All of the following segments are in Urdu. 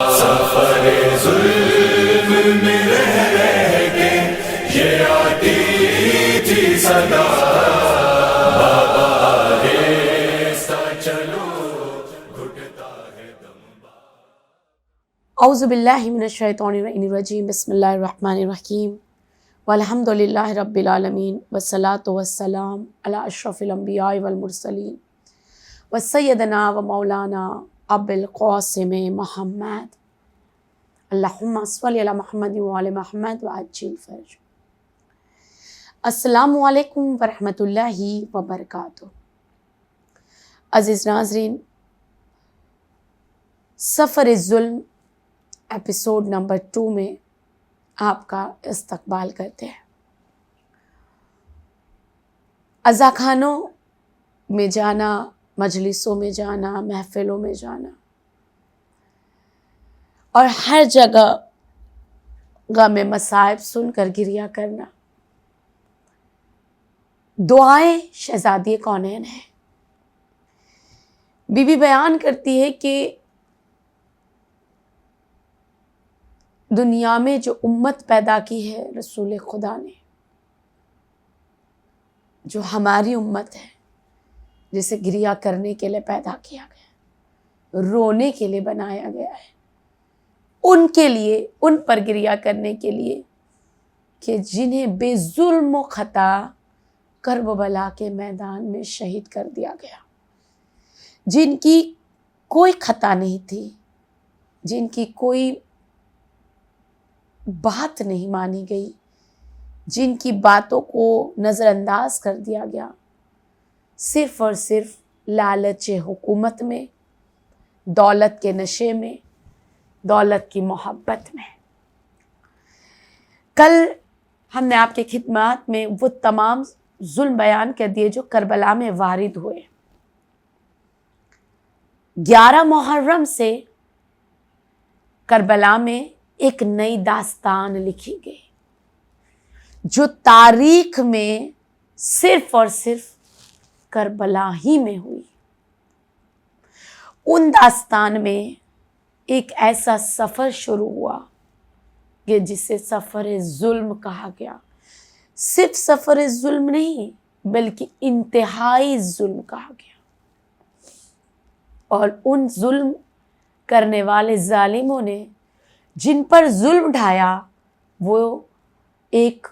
سفر ظلم میں رہ کے یہ آتی تھی صدا، بابا آہستہ چلو گھٹتا ہے دم۔ اعوذ باللہ من الشیطان الرجیم، بسم اللہ الرحمن الرحیم، والحمد للہ رب العالمین، والصلاة والسلام علی اشرف الانبیاء والمرسلین، وسیدنا و مولانا ابو القاسم محمد، اللہم صلی علی محمد وعلی محمد وعجل فرج۔ السلام علیکم ورحمۃ اللہ وبرکاتہ۔ عزیز ناظرین، سفر ظلم ایپیسوڈ نمبر 2 میں آپ کا استقبال کرتے ہیں۔ عزاخانوں میں جانا، مجلسوں میں جانا، محفلوں میں جانا اور ہر جگہ غم مصائب سن کر گریہ کرنا، دعائیں شہزادی کونین ہیں۔ بی بی بیان کرتی ہے کہ دنیا میں جو امت پیدا کی ہے رسول خدا نے، جو ہماری امت ہے، جسے گریہ کرنے کے لیے پیدا کیا گیا، رونے کے لیے بنایا گیا ہے، ان کے لیے، ان پر گریہ کرنے کے لیے کہ جنہیں بے ظلم و خطا کربلا کے میدان میں شہید کر دیا گیا، جن کی کوئی خطا نہیں تھی، جن کی کوئی بات نہیں مانی گئی، جن کی باتوں کو نظر انداز کر دیا گیا، صرف اور صرف لالچ حکومت میں، دولت کے نشے میں، دولت کی محبت میں۔ کل ہم نے آپ کے خدمات میں وہ تمام ظلم بیان کر دیے جو کربلا میں وارد ہوئے۔ 11 محرم سے کربلا میں ایک نئی داستان لکھی گئی جو تاریخ میں صرف اور صرف کربلا ہی میں ہوئی۔ ان داستان میں ایک ایسا سفر شروع ہوا کہ جسے سفر ظلم کہا گیا۔ صرف سفر ظلم نہیں بلکہ انتہائی ظلم کہا گیا، اور ان ظلم کرنے والے ظالموں نے جن پر ظلم ڈھایا وہ ایک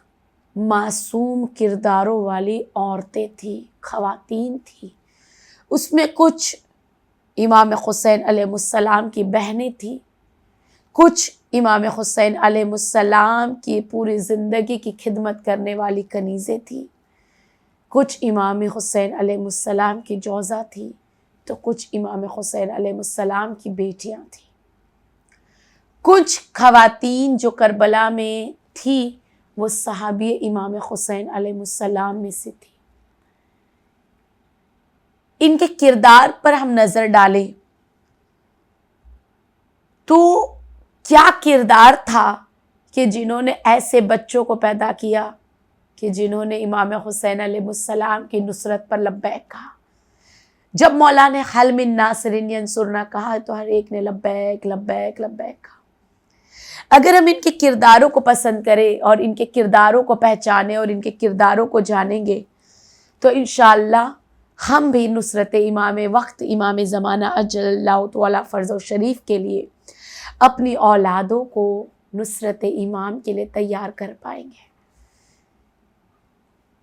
معصوم کرداروں والی عورتیں تھیں، خواتین تھیں۔ اس میں کچھ امام حسین علیہ السلام کی بہنیں تھیں، کچھ امام حسین علیہ السلام کی پوری زندگی کی خدمت کرنے والی کنیزیں تھیں، کچھ امام حسین علیہ السلام کی جوزہ تھیں، تو کچھ امام حسین علیہ السلام کی بیٹیاں تھیں۔ کچھ خواتین جو کربلا میں تھی وہ صحابی امام حسین علیہ السلام میں سے تھی۔ ان کے کردار پر ہم نظر ڈالیں تو کیا کردار تھا کہ جنہوں نے ایسے بچوں کو پیدا کیا کہ جنہوں نے امام حسین علیہ السلام کی نصرت پر لبیک کہا۔ جب مولا نے حل من ناصر ینصرنا کہا تو ہر ایک نے لبیک لبیک لبیک کہا۔ اگر ہم ان کے کرداروں کو پسند کریں اور ان کے کرداروں کو پہچانیں اور ان کے کرداروں کو جانیں گے تو انشاءاللہ ہم بھی نصرت امام وقت، امام زمانہ اجل اللہ تعالی فرض و شریف کے لیے اپنی اولادوں کو نصرت امام کے لیے تیار کر پائیں گے۔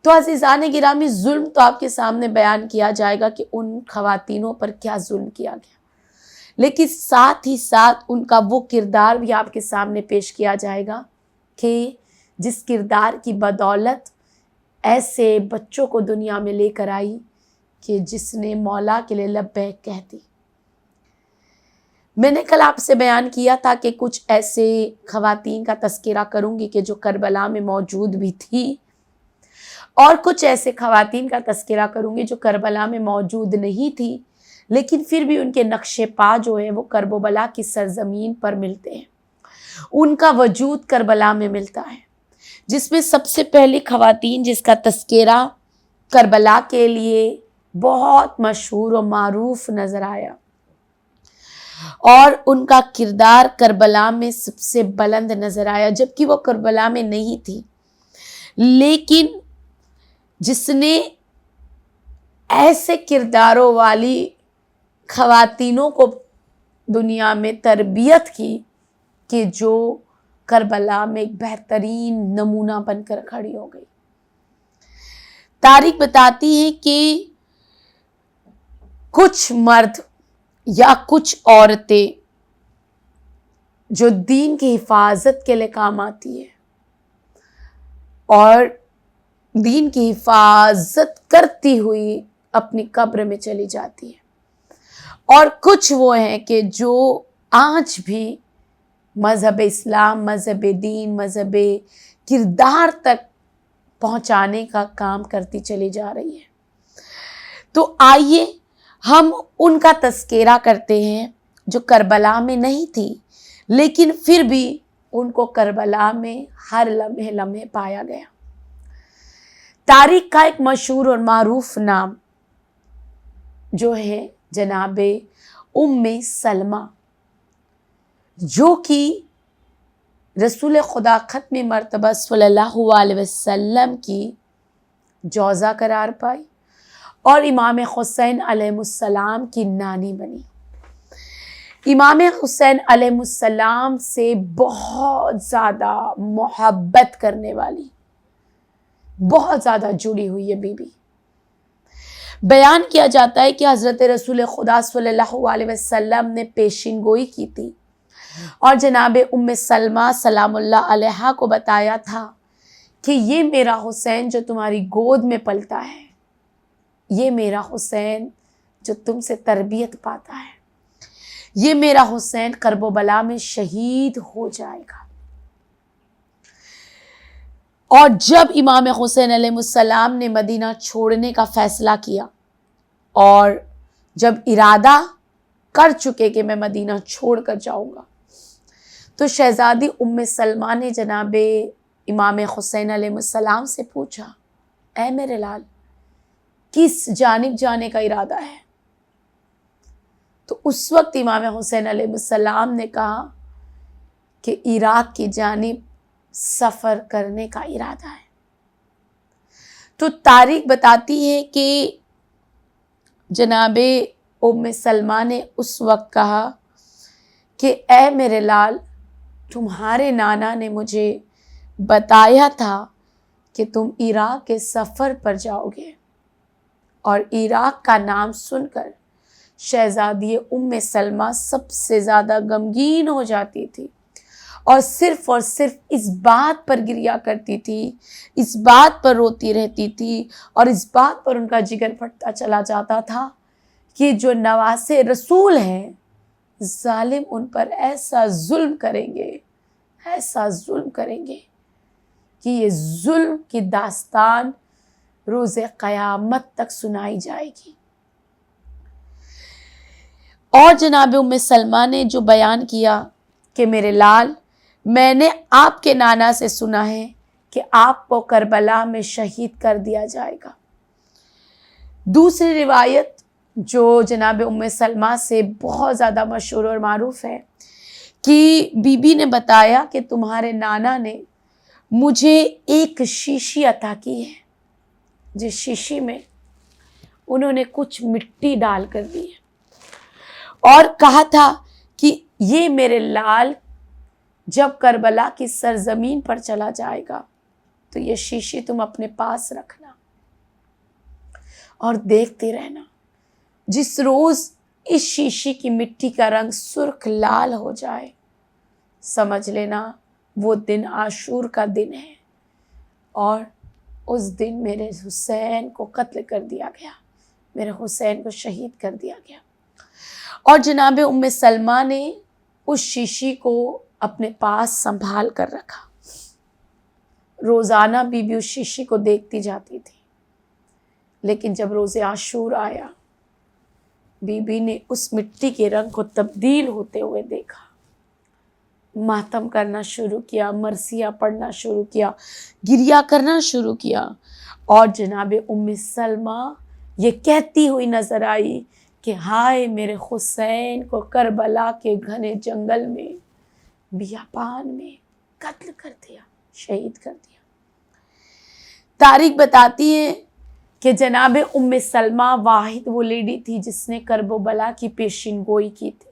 تو عزیزان گرامی، ظلم تو آپ کے سامنے بیان کیا جائے گا کہ ان خواتینوں پر کیا ظلم کیا گیا، لیکن ساتھ ہی ساتھ ان کا وہ کردار بھی آپ کے سامنے پیش کیا جائے گا کہ جس کردار کی بدولت ایسے بچوں کو دنیا میں لے کر آئی کہ جس نے مولا کے لیے لبیک کہہ دی۔ میں نے کل آپ سے بیان کیا تھا کہ کچھ ایسے خواتین کا تذکرہ کروں گی کہ جو کربلا میں موجود بھی تھی، اور کچھ ایسے خواتین کا تذکرہ کروں گی جو کربلا میں موجود نہیں تھی لیکن پھر بھی ان کے نقش پا جو ہے وہ کربلا کی سرزمین پر ملتے ہیں، ان کا وجود کربلا میں ملتا ہے۔ جس میں سب سے پہلی خواتین جس کا تذکرہ کربلا کے لیے بہت مشہور و معروف نظر آیا اور ان کا کردار کربلا میں سب سے بلند نظر آیا، جبکہ وہ کربلا میں نہیں تھی، لیکن جس نے ایسے کرداروں والی خواتینوں کو دنیا میں تربیت کی کہ جو کربلا میں ایک بہترین نمونہ بن کر کھڑی ہو گئی۔ تاریخ بتاتی ہے کہ کچھ مرد یا کچھ عورتیں جو دین کی حفاظت کے لیے کام آتی ہے اور دین کی حفاظت کرتی ہوئی اپنی قبر میں چلی جاتی ہے، اور کچھ وہ ہیں کہ جو آج بھی مذہب اسلام، مذہب دین، مذہب کردار تک پہنچانے کا کام کرتی چلی جا رہی ہے۔ تو آئیے ہم ان کا تذکرہ کرتے ہیں جو کربلا میں نہیں تھی، لیکن پھر بھی ان کو کربلا میں ہر لمحے لمحے پایا گیا۔ تاریخ کا ایک مشہور اور معروف نام جو ہے جناب ام سلمہ، جو کہ رسول خدا ختم مرتبہ صلی اللہ علیہ وسلم کی جوزہ قرار پائی اور امام حسین علیہ السلام کی نانی بنی۔ امام حسین علیہ السلام سے بہت زیادہ محبت کرنے والی، بہت زیادہ جڑی ہوئی ہے بی بی۔ بیان کیا جاتا ہے کہ حضرت رسول خدا صلی اللہ علیہ وسلم نے پیشین گوئی کی تھی اور جناب ام سلمہ سلام اللہ علیہا کو بتایا تھا کہ یہ میرا حسین جو تمہاری گود میں پلتا ہے، یہ میرا حسین جو تم سے تربیت پاتا ہے، یہ میرا حسین کرب و بلا میں شہید ہو جائے گا۔ اور جب امام حسین علیہ السلام نے مدینہ چھوڑنے کا فیصلہ کیا اور جب ارادہ کر چکے کہ میں مدینہ چھوڑ کر جاؤں گا، تو شہزادی ام سلمہ نے جناب امام حسین علیہ السلام سے پوچھا، اے میرے لال، کس جانب جانے کا ارادہ ہے؟ تو اس وقت امام حسین علیہ السلام نے کہا کہ عراق کی جانب سفر کرنے کا ارادہ ہے۔ تو تاریخ بتاتی ہے کہ جناب ام سلمہ نے اس وقت کہا کہ اے میرے لال، تمہارے نانا نے مجھے بتایا تھا کہ تم عراق کے سفر پر جاؤ گے، اور عراق کا نام سن کر شہزادی ام سلمہ سب سے زیادہ غمگین ہو جاتی تھی اور صرف اس بات پر گریا کرتی تھی، اس بات پر روتی رہتی تھی اور اس بات پر ان کا جگر پھٹتا چلا جاتا تھا کہ جو نواسے رسول ہیں، ظالم ان پر ایسا ظلم کریں گے، ایسا ظلم کریں گے کہ یہ ظلم کی داستان روز قیامت تک سنائی جائے گی۔ اور جناب ام سلمہ نے جو بیان کیا کہ میرے لال، میں نے آپ کے نانا سے سنا ہے کہ آپ کو کربلا میں شہید کر دیا جائے گا۔ دوسری روایت جو جناب ام سلمہ سے بہت زیادہ مشہور اور معروف ہے کہ بی بی نے بتایا کہ تمہارے نانا نے مجھے ایک شیشی عطا کی ہے، جس شیشی میں انہوں نے کچھ مٹی ڈال کر دی ہے اور کہا تھا کہ یہ میرے لال جب کربلا کی سرزمین پر چلا جائے گا تو یہ شیشی تم اپنے پاس رکھنا اور دیکھتے رہنا، جس روز اس شیشی کی مٹی کا رنگ سرخ لال ہو جائے، سمجھ لینا وہ دن عاشور کا دن ہے اور اس دن میرے حسین کو قتل کر دیا گیا، میرے حسین کو شہید کر دیا گیا۔ اور جناب ام سلمہ نے اس شیشی کو اپنے پاس سنبھال کر رکھا۔ روزانہ بی بی اس شیشی کو دیکھتی جاتی تھی، لیکن جب روز عاشور آیا، بی بی نے اس مٹی کے رنگ کو تبدیل ہوتے ہوئے دیکھا، ماتم کرنا شروع کیا، مرثیہ پڑھنا شروع کیا، گریہ کرنا شروع کیا، اور جناب ام سلمہ یہ کہتی ہوئی نظر آئی کہ ہائے میرے حسین کو کربلا کے گھنے جنگل میں بیابان میں قتل کر دیا، شہید کر دیا۔ تاریخ بتاتی ہے کہ جناب ام سلمہ واحد وہ لیڈی تھی جس نے کرب و بلا کی پیشین گوئی کی تھی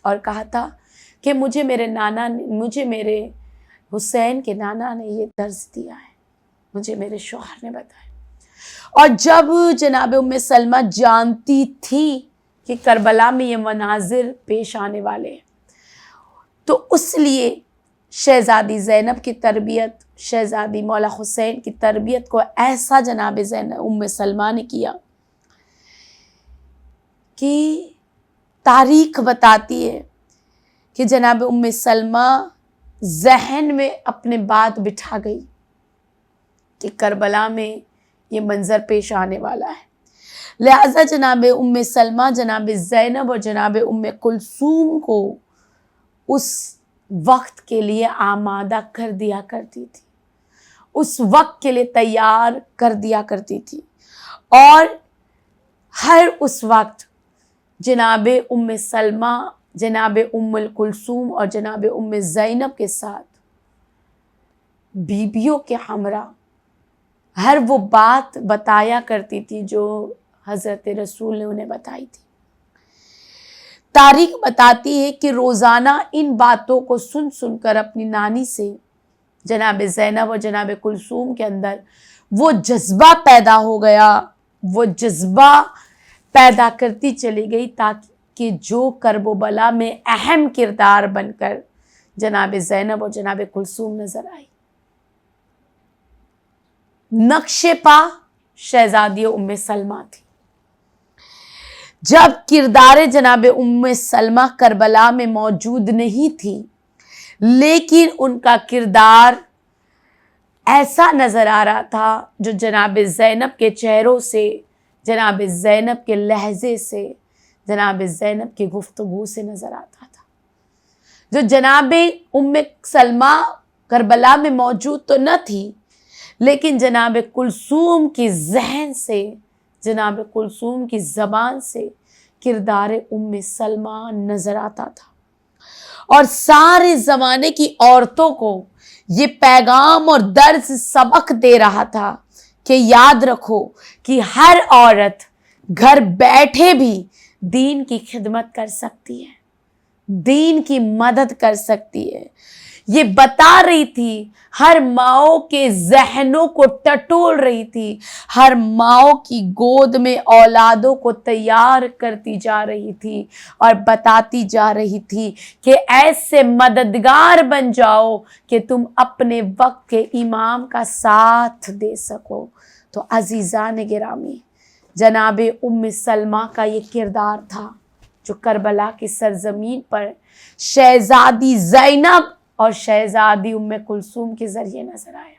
اور کہا تھا کہ مجھے میرے حسین کے نانا نے یہ درس دیا ہے، مجھے میرے شوہر نے بتایا۔ اور جب جناب ام سلمہ جانتی تھی کہ کربلا میں یہ مناظر پیش آنے والے ہیں تو اس لیے شہزادی زینب کی تربیت، شہزادی مولا حسین کی تربیت کو ایسا جناب ام سلمہ نے کیا کہ تاریخ بتاتی ہے کہ جناب ام سلمہ ذہن میں اپنے بات بٹھا گئی کہ کربلا میں یہ منظر پیش آنے والا ہے، لہذا جناب ام سلمہ جناب زینب اور جناب ام کلثوم کو اس وقت کے لیے آمادہ کر دیا کرتی تھی، اس وقت کے لیے تیار کر دیا کرتی تھی، اور ہر اس وقت جناب ام سلمہ، جناب ام کلثوم اور جناب ام زینب کے ساتھ بیبیوں کے ہمراہ ہر وہ بات بتایا کرتی تھی جو حضرت رسول نے انہیں بتائی تھی۔ تاریخ بتاتی ہے کہ روزانہ ان باتوں کو سن سن کر اپنی نانی سے جناب زینب اور جناب کلثوم کے اندر وہ جذبہ پیدا ہو گیا، وہ جذبہ پیدا کرتی چلی گئی تاکہ جو کرب و بلا میں اہم کردار بن کر جناب زینب اور جناب کلثوم نظر آئی۔ نقش پا شہزادی ام سلمہ تھی۔ جب کردار جناب ام سلمہ کربلا میں موجود نہیں تھی لیکن ان کا کردار ایسا نظر آ رہا تھا جو جناب زینب کے چہروں سے، جناب زینب کے لہجے سے، جناب زینب کی گفتگو سے نظر آتا تھا۔ جو جناب ام سلمہ کربلا میں موجود تو نہ تھی لیکن جناب کلثوم کی ذہن سے، جناب کلثوم کی زبان سے کردار ام سلمہ نظر آتا تھا، اور سارے زمانے کی عورتوں کو یہ پیغام اور درس سبق دے رہا تھا کہ یاد رکھو کہ ہر عورت گھر بیٹھے بھی دین کی خدمت کر سکتی ہے، دین کی مدد کر سکتی ہے۔ یہ بتا رہی تھی، ہر ماؤں کے ذہنوں کو ٹٹول رہی تھی، ہر ماؤں کی گود میں اولادوں کو تیار کرتی جا رہی تھی اور بتاتی جا رہی تھی کہ ایسے مددگار بن جاؤ کہ تم اپنے وقت کے امام کا ساتھ دے سکو۔ تو عزیزان گرامی، جناب ام سلمہ کا یہ کردار تھا جو کربلا کی سرزمین پر شہزادی زینب اور شہزادی ام کلثوم کے ذریعے نظر آیا۔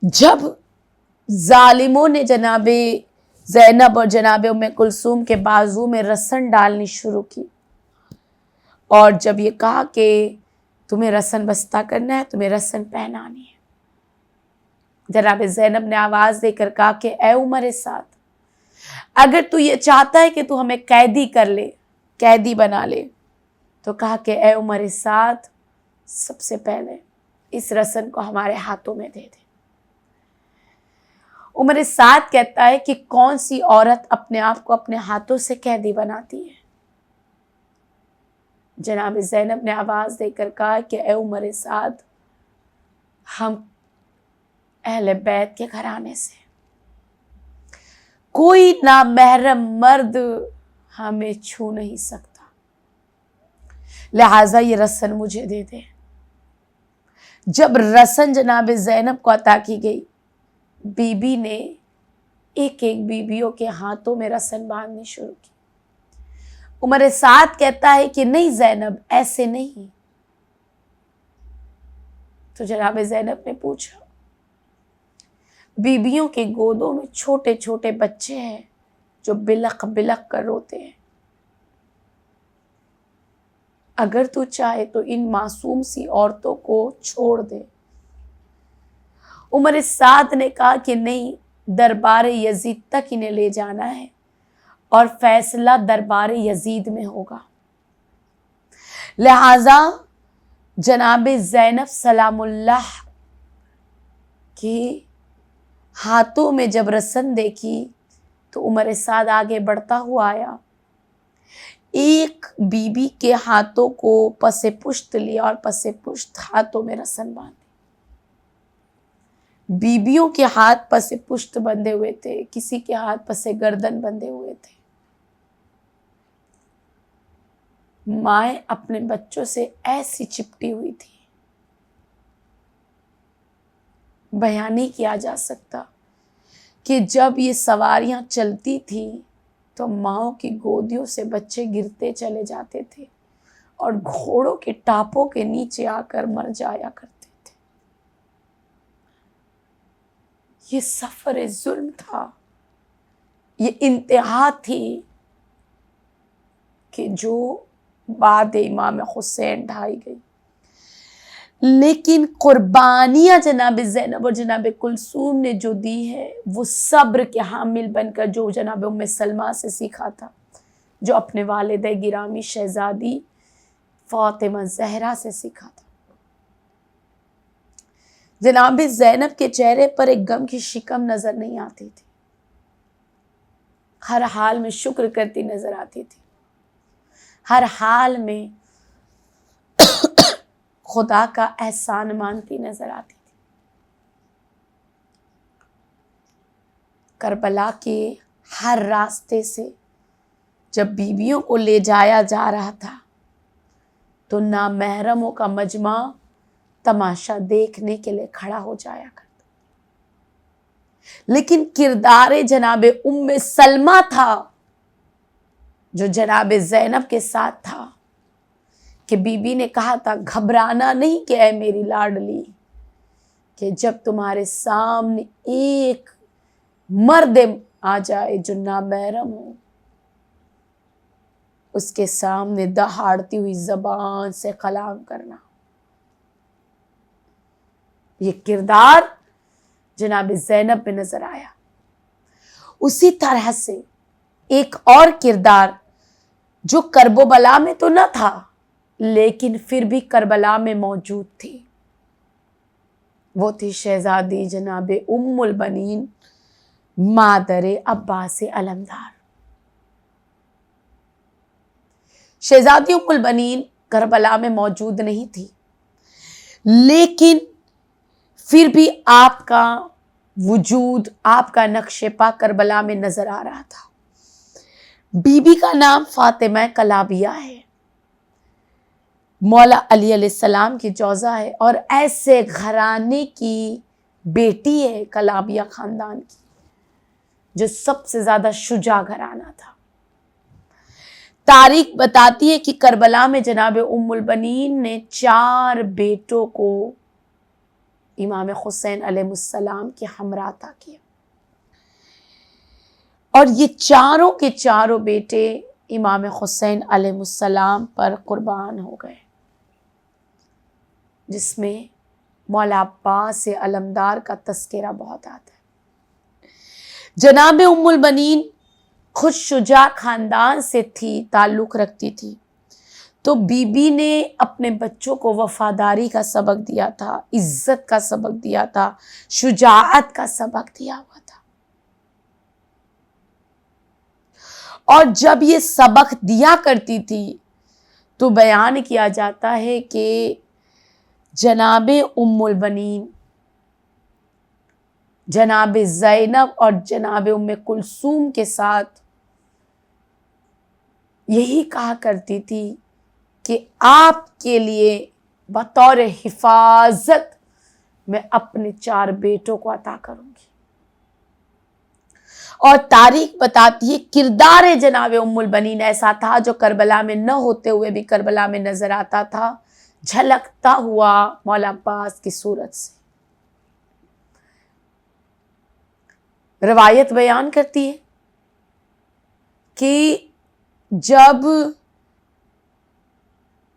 جب ظالموں نے جناب زینب اور جناب ام کلثوم کے بازو میں رسن ڈالنی شروع کی اور جب یہ کہا کہ تمہیں رسن بستہ کرنا ہے، تمہیں رسن پہنانی ہے، جناب زینب نے آواز دے کر کہا کہ اے عمر سعد، اگر تو یہ چاہتا ہے کہ تو ہمیں قیدی کر لے، قیدی بنا لے، تو کہا کہ اے عمر سعد، سب سے پہلے اس رسن کو ہمارے ہاتھوں میں دے دے۔ عمر سعد کہتا ہے کہ کون سی عورت اپنے آپ کو اپنے ہاتھوں سے قیدی بناتی ہے؟ جناب زینب نے آواز دے کر کہا کہ اے عمر سعد، ہم اہل بیت کے گھرانے سے، کوئی نامحرم مرد ہمیں چھو نہیں سکتا، لہٰذا یہ رسن مجھے دے دے۔ جب رسن جناب زینب کو عطا کی گئی، بی بی نے ایک ایک بیویوں کے ہاتھوں میں رسن باندھنی شروع کی۔ عمر سعد کہتا ہے کہ نہیں زینب، ایسے نہیں۔ تو جناب زینب نے پوچھا، بیویوں کے گودوں میں چھوٹے چھوٹے بچے ہیں جو بلق بلق کر روتے ہیں، اگر تو چاہے تو ان معصوم سی عورتوں کو چھوڑ دے۔ عمر سعد نے کہا کہ نہیں، دربار یزید تک انہیں لے جانا ہے اور فیصلہ دربار یزید میں ہوگا۔ لہذا جناب زینب سلام اللہ کے ہاتھوں میں جب رسن دیکھی تو عمر سعد آگے بڑھتا ہوا آیا، ایک بی بی کے ہاتھوں کو پس پشت لیا اور پس پشت ہاتھوں میں رسن باندھی۔ بیبیوں کے ہاتھ پس پشت بندھے ہوئے تھے، کسی کے ہاتھ پس گردن بندھے ہوئے تھے۔ مائیں اپنے بچوں سے ایسی چپٹی ہوئی تھی، بیان نہیں کیا جا سکتا کہ جب یہ سواریاں چلتی تھیں تو ماؤں کی گودیوں سے بچے گرتے چلے جاتے تھے اور گھوڑوں کے ٹاپوں کے نیچے آ کر مر جایا کرتے تھے۔ یہ سفر ظلم تھا، یہ انتہا تھی کہ جو بعد امام حسین ڈھائی گئی۔ لیکن قربانیاں جناب زینب اور جناب کلثوم نے جو دی ہے وہ صبر کے حامل بن کر جو جناب ام سلمہ سے سیکھا تھا، جو اپنے والدہ گرامی شہزادی فاطمہ زہرا سے سیکھا تھا۔ جناب زینب کے چہرے پر ایک غم کی شکم نظر نہیں آتی تھی، ہر حال میں شکر کرتی نظر آتی تھی، ہر حال میں خدا کا احسان مانتی نظر آتی تھی۔ کربلا کے ہر راستے سے جب بیویوں کو لے جایا جا رہا تھا تو نامحرموں کا مجمع تماشا دیکھنے کے لیے کھڑا ہو جایا کرتا، لیکن کردار جناب ام سلمہ تھا جو جناب زینب کے ساتھ تھا کہ بی بی نے کہا تھا گھبرانا نہیں کہ اے میری لاڈلی، کہ جب تمہارے سامنے ایک مرد آ جائے جو نامحرم ہو، اس کے سامنے دہاڑتی ہوئی زبان سے کلام کرنا۔ یہ کردار جناب زینب میں نظر آیا۔ اسی طرح سے ایک اور کردار جو کرب و بلا میں تو نہ تھا لیکن پھر بھی کربلا میں موجود تھی، وہ تھی شہزادی جناب ام البنین مادر عباس علمدار۔ شہزادی ام البنین کربلا میں موجود نہیں تھی، لیکن پھر بھی آپ کا وجود، آپ کا نقش پا کربلا میں نظر آ رہا تھا۔ بی بی کا نام فاطمہ کلابیہ ہے، مولا علی علیہ السلام کی جوزہ ہے اور ایسے گھرانے کی بیٹی ہے کلابیہ خاندان کی جو سب سے زیادہ شجاع گھرانہ تھا۔ تاریخ بتاتی ہے کہ کربلا میں جناب ام البنین نے 4 بیٹوں کو امام حسین علیہ السلام کے ہمراہ عطا کیا، اور یہ چاروں کے چاروں بیٹے امام حسین علیہ السلام پر قربان ہو گئے، جس میں مولا عباس علمدار کا تذکرہ بہت آتا ہے۔ جناب ام البنین خود شجاع خاندان سے تھی، تعلق رکھتی تھی، تو بی بی نے اپنے بچوں کو وفاداری کا سبق دیا تھا، عزت کا سبق دیا تھا، شجاعت کا سبق دیا ہوا تھا۔ اور جب یہ سبق دیا کرتی تھی تو بیان کیا جاتا ہے کہ جناب ام البنین جناب زینب اور جناب ام کلثوم کے ساتھ یہی کہا کرتی تھی کہ آپ کے لیے بطور حفاظت میں اپنے 4 بیٹوں کو عطا کروں گی۔ اور تاریخ بتاتی ہے کردار جناب ام البنین ایسا تھا جو کربلا میں نہ ہوتے ہوئے بھی کربلا میں نظر آتا تھا، جھلکتا ہوا مولا عباس کی صورت سے۔ روایت بیان کرتی ہے کہ جب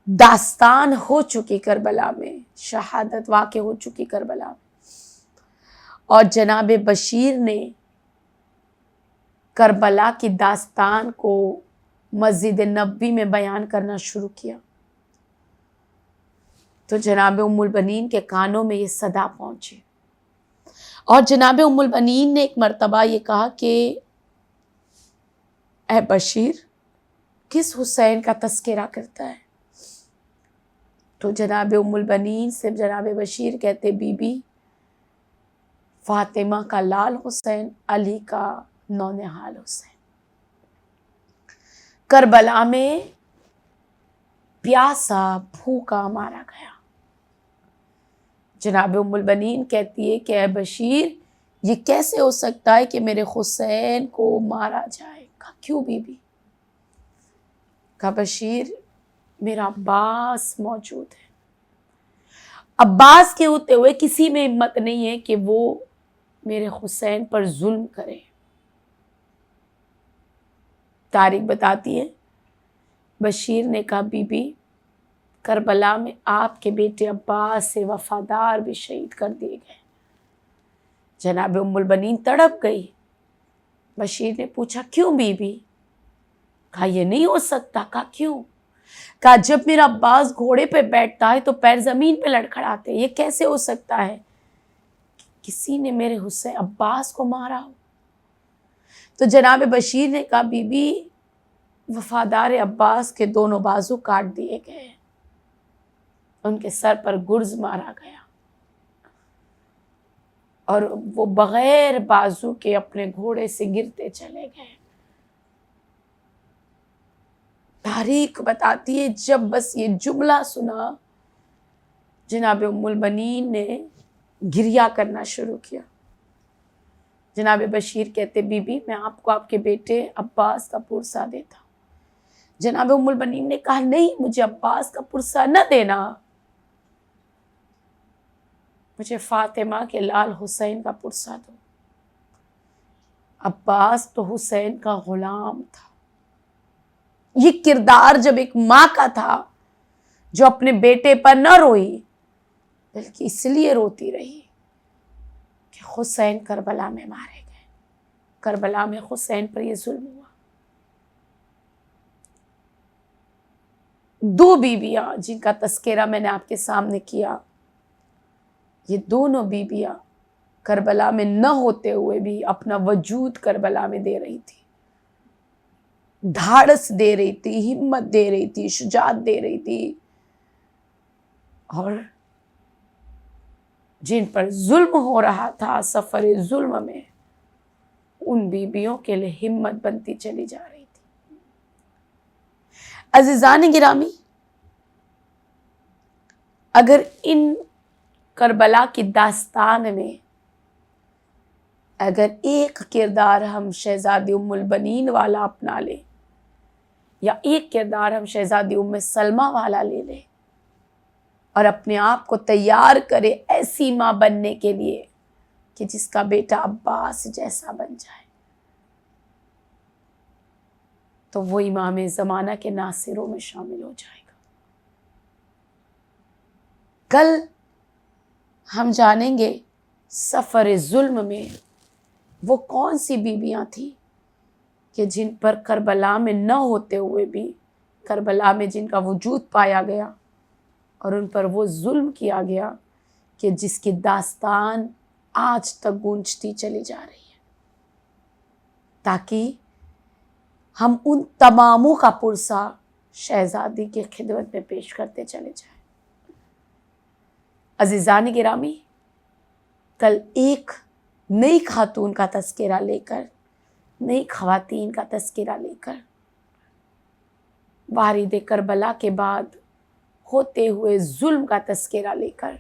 داستان ہو چکی کربلا میں، شہادت واقع ہو چکی کربلا میں، اور جناب بشیر نے کربلا کی داستان کو مسجد نبوی میں بیان کرنا شروع کیا تو جناب ام البنین کے کانوں میں یہ صدا پہنچی اور جناب ام البنین نے ایک مرتبہ یہ کہا کہ اے بشیر کس حسین کا تذکرہ کرتا ہے؟ تو جناب ام البنین سے جناب بشیر کہتے بی بی فاطمہ کا لال حسین، علی کا نونہال حسین کربلا میں پیاسا بھوکا مارا گیا۔ جناب ام البنین کہتی ہے کہ اے بشیر یہ کیسے ہو سکتا ہے کہ میرے حسین کو مارا جائے؟ کہا کیوں بی بی؟ کہا بشیر میرا عباس موجود ہے، عباس کے ہوتے ہوئے کسی میں ہمت نہیں ہے کہ وہ میرے حسین پر ظلم کرے۔ تاریخ بتاتی ہے بشیر نے کہا بی بی کربلا میں آپ کے بیٹے عباس سے وفادار بھی شہید کر دیے گئے۔ جناب ام البنین تڑپ گئی۔ بشیر نے پوچھا کیوں بی بی؟ کہا یہ نہیں ہو سکتا۔ کہا کیوں؟ کہا جب میرا عباس گھوڑے پہ بیٹھتا ہے تو پیر زمین پہ لڑکھڑاتے، یہ کیسے ہو سکتا ہے کہ کسی نے میرے حسین عباس کو مارا ہو؟ تو جناب بشیر نے کہا بی بی وفادار عباس کے دونوں بازو کاٹ دیے گئے، ان کے سر پر گرز مارا گیا اور وہ بغیر بازو کے اپنے گھوڑے سے گرتے چلے گئے۔ تاریخ بتاتی ہے جب بس یہ جملہ سنا جناب ام البنین نے گریہ کرنا شروع کیا۔ جناب بشیر کہتے بی بی میں آپ کو آپ کے بیٹے عباس کا پرسہ دیتا ہوں۔ جناب ام البنین نے کہا نہیں مجھے عباس کا پرسہ نہ دینا، مجھے فاطمہ کے لال حسین کا پرسہ دو۔ عباس تو حسین کا غلام تھا۔ یہ کردار جب ایک ماں کا تھا جو اپنے بیٹے پر نہ روئی بلکہ اس لیے روتی رہی کہ حسین کربلا میں مارے گئے، کربلا میں حسین پر یہ ظلم ہوا۔ دو بیویاں جن کا تذکرہ میں نے آپ کے سامنے کیا، یہ دونوں بیویاں کربلا میں نہ ہوتے ہوئے بھی اپنا وجود کربلا میں دے رہی تھی، دھاڑس دے رہی تھی، ہمت دے رہی تھی، شجاعت دے رہی تھی، اور جن پر ظلم ہو رہا تھا سفر ظلم میں ان بیویوں کے لیے ہمت بنتی چلی جا رہی تھی۔ عزیزان گرامی، اگر ان کربلا کی داستان میں اگر ایک کردار ہم شہزادی ام البنین والا اپنا لیں یا ایک کردار ہم شہزادی ام سلمہ والا لے لیں اور اپنے آپ کو تیار کرے ایسی ماں بننے کے لیے کہ جس کا بیٹا عباس جیسا بن جائے، تو وہ امام زمانہ کے ناصروں میں شامل ہو جائے گا۔ کل ہم جانیں گے سفر ظلم میں وہ کون سی بیویاں تھیں کہ جن پر کربلا میں نہ ہوتے ہوئے بھی کربلا میں جن کا وجود پایا گیا اور ان پر وہ ظلم کیا گیا کہ جس کی داستان آج تک گونجتی چلی جا رہی ہے، تاکہ ہم ان تماموں کا پرسہ شہزادی کی خدمت میں پیش کرتے چلے جائیں۔ عزیزان گرامی، کل ایک نئی خاتون کا تذکرہ لے کر، نئی خواتین کا تذکرہ لے کر، وارد کربلا کے بعد ہوتے ہوئے ظلم کا تذکرہ لے کر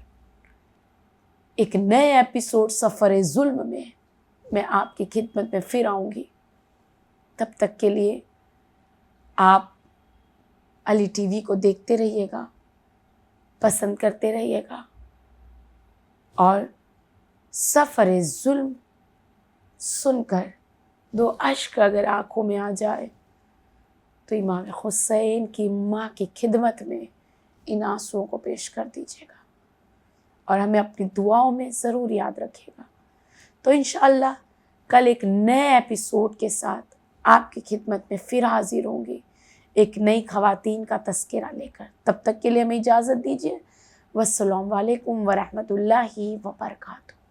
ایک نئے ایپیسوڈ سفر ظلم میں آپ کی خدمت میں پھر آؤں گی۔ تب تک کے لیے آپ علی ٹی وی کو دیکھتے رہیے گا، پسند کرتے رہیے گا، اور سفر ظلم سن کر دو اشک اگر آنکھوں میں آ جائے تو امام حسین کی ماں کی خدمت میں ان آنسوؤں کو پیش کر دیجیے گا، اور ہمیں اپنی دعاؤں میں ضرور یاد رکھیے گا۔ تو انشاءاللہ کل ایک نئے ایپیسوڈ کے ساتھ آپ کی خدمت میں پھر حاضر ہوں گی، ایک نئی خواتین کا تذکرہ لے کر۔ تب تک کے لیے ہمیں اجازت دیجیے۔ والسلام علیکم ورحمۃ اللہ وبرکاتہ۔